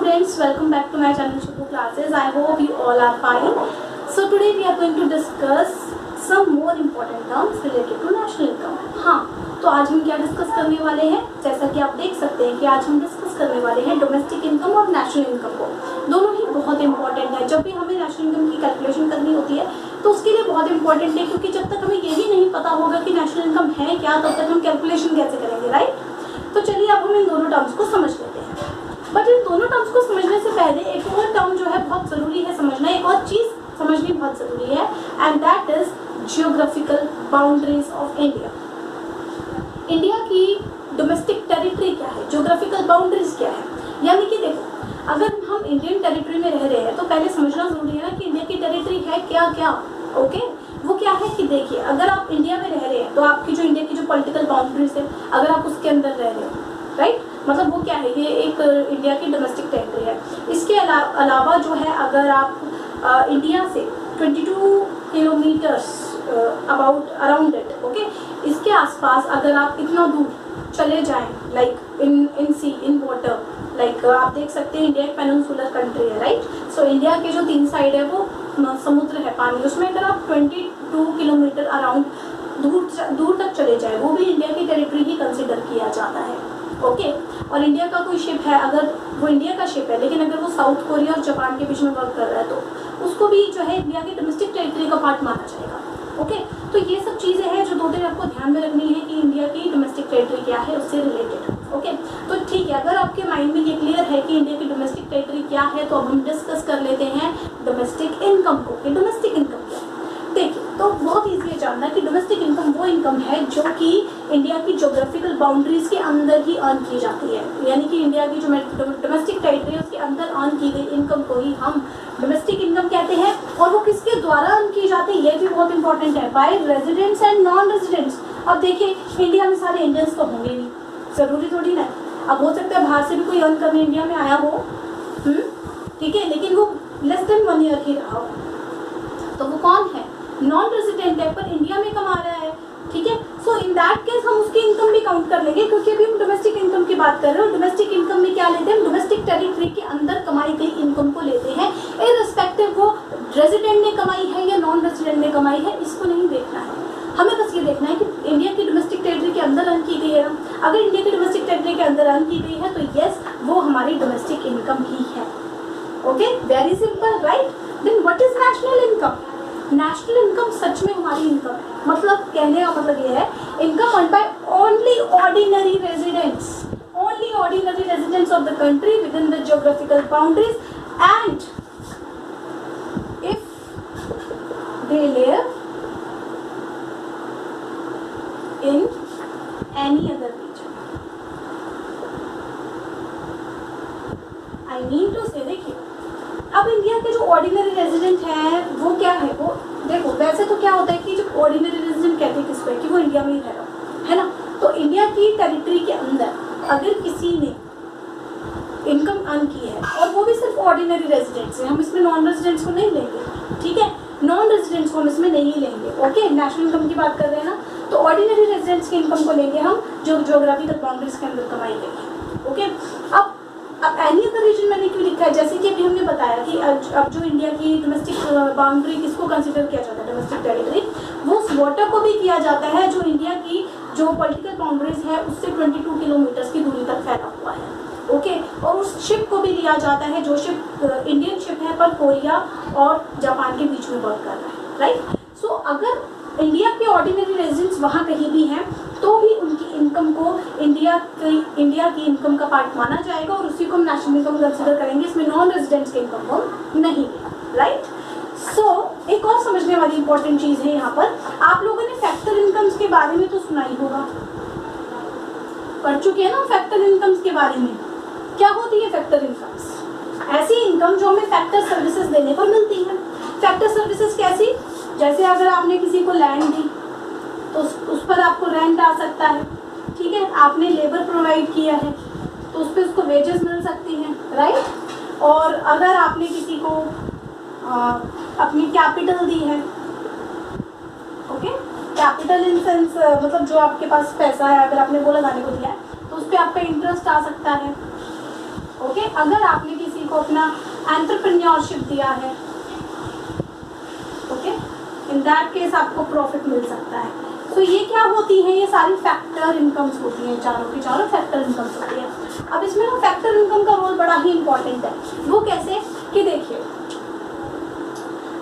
students, welcome back to my channel Shubhu Classes. I hope you all are fine. So today we are going to discuss some more important terms related to national income. हाँ, तो आज हम क्या discuss करने वाले हैं, जैसा कि आप देख सकते हैं कि आज हम डिस्कस करने वाले हैं डोमेस्टिक इनकम और नेशनल इनकम को। दोनों ही बहुत इंपॉर्टेंट है। जब भी हमें नेशनल इनकम की कैलकुलेशन करनी होती है तो उसके लिए बहुत इंपॉर्टेंट है, क्योंकि जब तक हमें यही नहीं पता होगा कि नेशनल इनकम है क्या, तब तक हम कैलकुलेशन कैसे करेंगे, राइट। तो चलिए अब हम इन दोनों टर्म्स को समझ लेते हैं। बट इन दोनों टर्म्स को समझने से पहले एक और टर्म जो है बहुत ज़रूरी है समझना, एक और चीज़ समझनी बहुत ज़रूरी है, and that is geographical boundaries of India. India की डोमेस्टिक टेरिटरी क्या है, जियोग्राफिकल बाउंड्रीज क्या है। यानी कि देखो, अगर हम इंडियन टेरिटरी में रह रहे हैं तो पहले समझना ज़रूरी है ना कि इंडिया की टेरिटरी है क्या क्या। ओके, वो क्या है कि देखिए, अगर आप इंडिया में रह रहे हैं तो आपकी जो इंडिया की जो पॉलिटिकल बाउंड्रीज है, अगर आप उसके अंदर रह रहे हो, राइट, मतलब वो क्या है, ये एक इंडिया की डोमेस्टिक टेरिटरी है। इसके अलावा जो है, अगर आप इंडिया से 22 किलोमीटर्स अराउंड इट, ओके, इसके आसपास अगर आप इतना दूर चले जाएं, like in sea in water, like आप देख सकते हैं इंडिया एक पेनिनसुलर कंट्री है, राइट। सो इंडिया के जो 3 साइड है वो समुद्र है, पानी, उसमें अगर आप 22 किलोमीटर अराउंड दूर तक चले जाए, वो भी इंडिया की टेरिटरी ही कंसिडर किया जाता है। ओके, और इंडिया का कोई शिप है, अगर वो इंडिया का शिप है लेकिन अगर वो साउथ कोरिया और जापान के बीच में वर्क कर रहा है तो उसको भी जो है इंडिया की डोमेस्टिक टेरिटरी का पार्ट माना जाएगा। ओके, तो ये सब चीज़ें हैं जो 2-3 आपको ध्यान में रखनी है कि इंडिया की डोमेस्टिक टेरिटरी क्या है उससे रिलेटेड। ओके, तो ठीक है, अगर आपके माइंड में ये क्लियर है कि इंडिया की डोमेस्टिक टेरिटरी क्या है, तो अब हम डिस्कस कर लेते हैं डोमेस्टिक इनकम को कि डोमेस्टिक इनकम क्या है। देखिए, तो बहुत ईजी है जानना कि डोमेस्टिक इनकम वो इनकम है जो कि इंडिया की ज्योग्राफिकल बाउंड्रीज के अंदर ही अर्न की जाती है। यानी कि इंडिया की जो डोमेस्टिक टेरिटरी है उसके अंदर अर्न की गई इनकम को ही हम डोमेस्टिक इनकम कहते हैं। और वो किसके द्वारा अर्न की जाती है, ये भी बहुत इंपॉर्टेंट है, by residents and non residents. अब देखिए, इंडिया में सारे इंडियंस तो होंगे नहीं, ज़रूरी थोड़ी ना। अब हो सकता है बाहर से भी कोई अर्न करने इंडिया में आया हो, ठीक है, लेकिन वो लेस देन 1 ईयर ही रहा हो, तो वो कौन है, नॉन रेजिडेंट है पर इंडिया में कमा रहा है, ठीक है। सो इन दैट केस हम उसकी इनकम भी काउंट कर लेंगे, क्योंकि अभी हम डोमेस्टिक इनकम की बात कर रहे हो। डोमेस्टिक इनकम में क्या लेते हैं, डोमेस्टिक टेरिटरी के अंदर कमाई गई इनकम को लेते हैं, इररिस्पेक्टिव वो रेजिडेंट ने कमाई है या नॉन रेजिडेंट ने कमाई है, इसको नहीं देखना है। हमें बस ये देखना है कि इंडिया की डोमेस्टिक टेरिटरी के अंदर अर्न की गई है। अगर इंडिया की डोमेस्टिक टेरिटरी के अंदर अर्न की गई है तो यस, वो हमारी डोमेस्टिक इनकम ही है। Okay, very simple, right. Then what is national income. National income सच में हमारी इनकम है, मतलब कहने का मतलब ये है, income earn by only ordinary residents, only ordinary residents of the country within the geographical boundaries and if they live in any other region. I mean to say, देखिए, अब इंडिया के जो ऑर्डिनरी रेजिडेंट हैं वो क्या है, वो देखो, वैसे तो क्या होता है कि जो ऑर्डिनरी रेजिडेंट कहते हैं किसको है कि वो इंडिया में ही रह रहा है ना। तो इंडिया की टेरिटरी के अंदर अगर किसी ने इनकम अर्न की है, और वो भी सिर्फ ऑर्डिनरी रेजिडेंट्स हैं, हम इसमें नॉन रेजिडेंट्स को नहीं लेंगे, ठीक है, नॉन रेजिडेंट्स को हम इसमें नहीं लेंगे। ओके, नेशनल इनकम की बात कर रहे हैं ना, तो ऑर्डिनरी रेजिडेंट्स की इनकम को लेंगे हम जो ज्योग्राफिकल बाउंड्रीज के अंदर कमाई गई। ओके, अब एनी अदर रीजन मैंने क्यों लिखा है, जैसे कि अभी हमने बताया कि अब जो इंडिया की डोमेस्टिक बाउंड्री किसको कंसीडर किया जाता है, डोमेस्टिक टेरिटरी, वो उस वाटर को भी किया जाता है जो इंडिया की जो पॉलिटिकल बाउंड्रीज है उससे 22 किलोमीटर की दूरी तक फैला हुआ है। ओके, और उस शिप को भी लिया जाता है जो शिप इंडियन शिप है पर कोरिया और जापान के बीच में वर्क कर रहा है, राइट। सो अगर इंडिया के ऑर्डिनरी रेजिडेंट्स वहाँ कहीं भी हैं तो भी उनकी इनकम को इंडिया की इनकम का पार्ट माना जाएगा और उसी को हम नेशनल इनकम कंसिडर करेंगे, इसमें नॉन रेजिडेंट्स की इनकम को नहीं, राइट। सो एक और समझने वाली इंपॉर्टेंट चीज़ है यहाँ पर, आप लोगों ने फैक्टर इनकम्स के बारे में तो सुना ही होगा, पढ़ चुके हैं ना फैक्टर इनकम्स के बारे में। क्या होती है फैक्टर इनकम्स, ऐसी इनकम जो हमें फैक्टर सर्विसेज देने पर मिलती है। फैक्टर सर्विसेज कैसी, जैसे अगर आपने किसी को लैंड दी तो उस पर आपको रेंट आ सकता है, ठीक है, आपने लेबर प्रोवाइड किया है तो उस पर उसको वेजेस मिल सकती हैं, राइट। और अगर आपने किसी को अपनी कैपिटल दी है, ओके, कैपिटल इन सेंस मतलब जो आपके पास पैसा है, अगर आपने वो लगाने को दिया है तो उस पर आपका इंटरेस्ट आ सकता है। ओके, अगर आपने किसी को अपना एंटरप्रेन्योरशिप दिया है, ओके, इन दैट केस आपको प्रॉफिट मिल सकता है। तो ये क्या होती है, ये सारी फैक्टर इनकम्स होती हैं, चारों की चारों फैक्टर इनकम्स होती है। अब इसमें ना फैक्टर इनकम का रोल बड़ा ही इंपॉर्टेंट है। वो कैसे कि देखिए,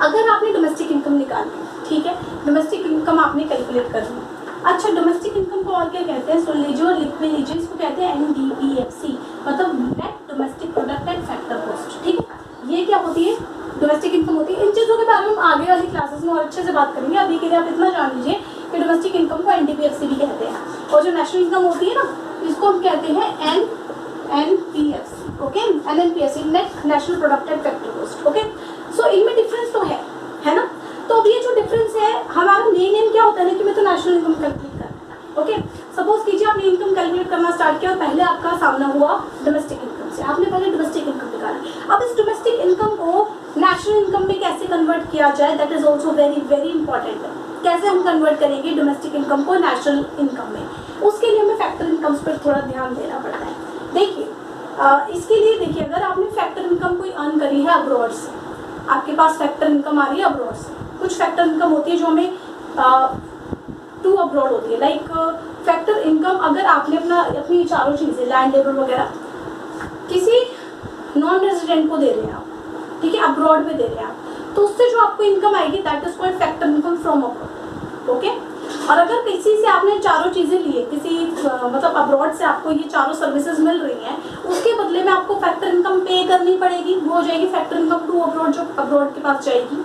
अगर आपने डोमेस्टिक इनकम निकाली, ठीक है, डोमेस्टिक इनकम आपने कैलकुलेट कर ली। अच्छा, डोमेस्टिक इनकम को और क्या कहते हैं, सुन लीजिए और लिख लीजिए, इसको कहते हैं NDPFC, मतलब net domestic product and factor cost, ठीक है। ये क्या होती है, डोमेस्टिक इनकम होती है। इन चीज़ों के बारे में हम आगे वाली क्लासेस में और अच्छे से बात करेंगे। अभी के लिए आप इतना जान लीजिए कि डोमेस्टिक इनकम को NDPFC भी कहते हैं, और जो नेशनल इनकम होती है ना, इसको हम कहते हैं NNPFC, okay, NNPFC, net national product and factor cost, okay. So इनमें डिफरेंस तो है ना। तो अब ये जो डिफरेंस है, हमारा मेन एम क्या होता है ना कि मैं तो नेशनल इनकम कैलकुलेट करना, ओके। सपोज कीजिए आपने इनकम कैलकुलेट करना स्टार्ट किया और पहले आपका सामना हुआ डोमेस्टिक इनकम से, आपने पहले डोमेस्टिक इनकम निकाला। अब इस डोमेस्टिक इनकम को नेशनल इनकम में कैसे कन्वर्ट किया जाए, that is also very very important. कैसे हम कन्वर्ट करेंगे डोमेस्टिक इनकम को नेशनल इनकम में, उसके लिए हमें फैक्टर इनकम्स पर थोड़ा ध्यान देना पड़ता है। देखिए, इसके लिए देखिए, अगर आपने फैक्टर इनकम कोई अर्न करी है अब्रॉड से, आपके पास फैक्टर इनकम आ रही है अब्रॉड से, कुछ फैक्टर इनकम होती है जो हमें टू अब्रॉड होती है, लाइक फैक्टर इनकम अगर आपने अपनी चारों चीज़ें, लैंड, लेबर वगैरह किसी नॉन रेजिडेंट को दे रहे हैं आप, ठीक है, अब्रॉड में दे रहे हैं आप, तो उससे जो आपको इनकम आएगी that is called factor income from abroad, okay. और अगर किसी से आपने चारों चीज़ें लिए, किसी मतलब अब्रॉड से आपको ये चारों सर्विसेज मिल रही हैं, उसके बदले में आपको फैक्टर इनकम पे करनी पड़ेगी, वो हो जाएगी फैक्टर इनकम टू अब्रॉड, जो अब्रॉड के पास जाएगी,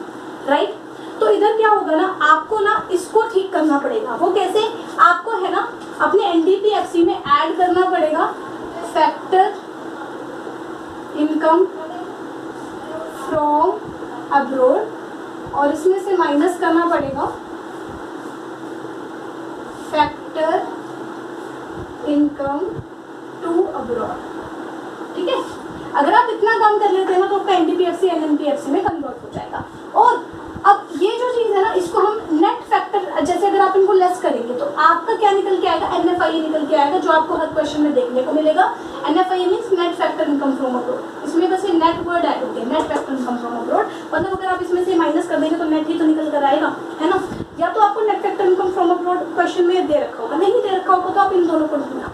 राइट। तो इधर क्या होगा ना, आपको ना इसको ठीक करना पड़ेगा। वो कैसे, आपको है ना अपने NDPFC में ऐड करना पड़ेगा फैक्टर इनकम फ्रॉम अब्रॉड, और इसमें से माइनस करना पड़ेगा फैक्टर इनकम टू अब्रॉड, ठीक है। अगर आप इतना काम कर लेते हैं ना तो आपका NDPFC NNPFC में कन्वर्ट हो जाएगा। और अब ये जो चीज़ है ना, इसको हम नेट फैक्टर, जैसे अगर आप इनको लेस करेंगे तो आपका क्या निकल के आएगा, NFIE निकल के आएगा, जो आपको हर क्वेश्चन में देखने को मिलेगा। NFIE means net factor income from abroad, इसमें बस ये नेट वर्ड ऐड हो गया, net factor income from abroad. मतलब अगर आप इसमें से माइनस कर देंगे तो नेट ही तो निकल कर आएगा, है ना। या तो आपको net factor income from abroad question में दे रखा होगा, नहीं दे रखा होगा तो आप इन दोनों को ढूंढना,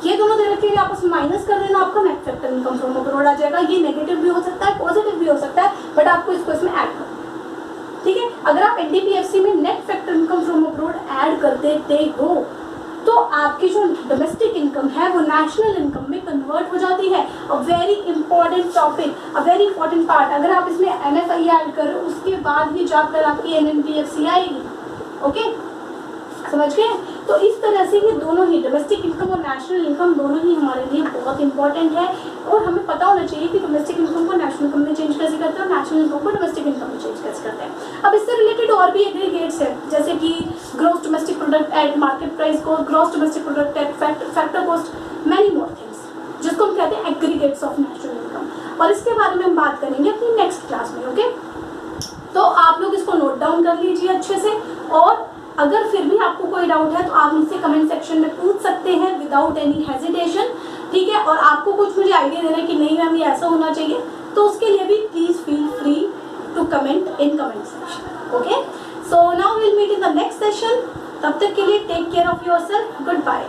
ये दोनों दे रखे हैं, आपस में माइनस कर देना, आपका net factor income from abroad आ जाएगा। ये नेगेटिव भी हो सकता है, पॉजिटिव भी हो सकता है, बट आपको इसको इसमें ऐड करना, ठीक है। अगर आप NDPFC में net factor income from abroad add कर देते हो तो आपकी जो डोमेस्टिक इनकम है वो नेशनल इनकम में कन्वर्ट हो जाती है। A very important topic, a very important part. अगर आप इसमें NFIE ऐड करो उसके बाद ही जाकर आपकी NNPFC आएगी, ओके, समझ गए। तो इस तरह से ये दोनों ही डोमेस्टिक इनकम और नेशनल इनकम दोनों ही हमारे लिए बहुत इंपॉर्टेंट है, और हमें पता होना चाहिए कि डोमेस्टिक इनकम को नेशनल इनकम में चेंज कैसे करते हैं और नेशनल इनकम को डोमेस्टिक इनकम में चेंज कैसे करते हैं। अब इससे रिलेटेड और भी एग्रीगेट्स हैं, जैसे कि gross domestic product at market price को, gross domestic product at factor cost, many more things, जिसको हम कहते हैं एग्रीगेट्स ऑफ नेशनल इनकम। और इसके बारे में हम बात करेंगे अपनी नेक्स्ट क्लास में, ओके। तो आप लोग इसको नोट डाउन कर लीजिए अच्छे से, और अगर फिर भी आपको कोई डाउट है तो आप मुझसे कमेंट सेक्शन में पूछ सकते हैं विदाउट एनी हेजिटेशन, ठीक है। और आपको कुछ मुझे आइडिया देना है कि नहीं मैम ये ऐसा होना चाहिए, तो उसके लिए भी please feel free to comment in comment section, okay. So now we will meet in the next session. तब तक के लिए take care of yourself, good bye.